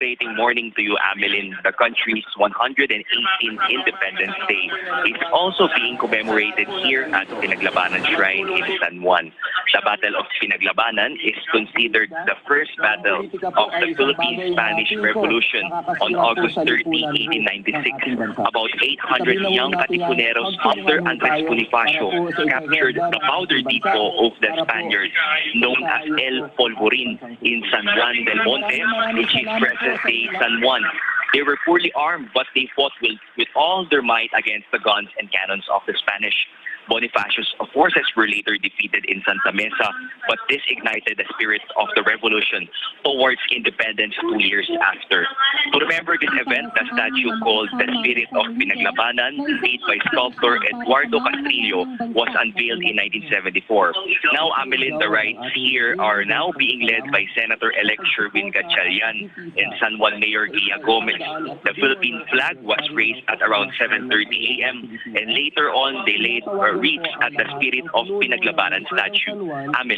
Celebrating morning to you, Amelin. The country's 118th Independence Day is also being commemorated here at Pinaglabanan Shrine in San Juan. The Battle of Pinaglabanan is considered the first battle of the Philippine-Spanish Revolution on August 30, 1896. About 800 young Katipuneros under Andres Bonifacio captured the powder depot of the Spaniards known as El Polvorin in San Juan del Monte, which is present-day San Juan. They were poorly armed, but they fought with all their might against the guns and cannons of the Spanish. Bonifacio's forces were later defeated in Santa Mesa, but this ignited the spirit of the revolution towards independence 2 years after. To remember this event, the statue called the Spirit of Pinaglabanan, made by sculptor Eduardo Castrillo, was unveiled in 1974. Now, Amelin, the rites here are now being led by Senator-elect Sherwin Gatchalian and San Juan Mayor Gia Gomez. The Philippine flag was raised at around 7:30 a.m. and later on they laid wreaths at the Spirit of Pinaglabanan statue. Amelin.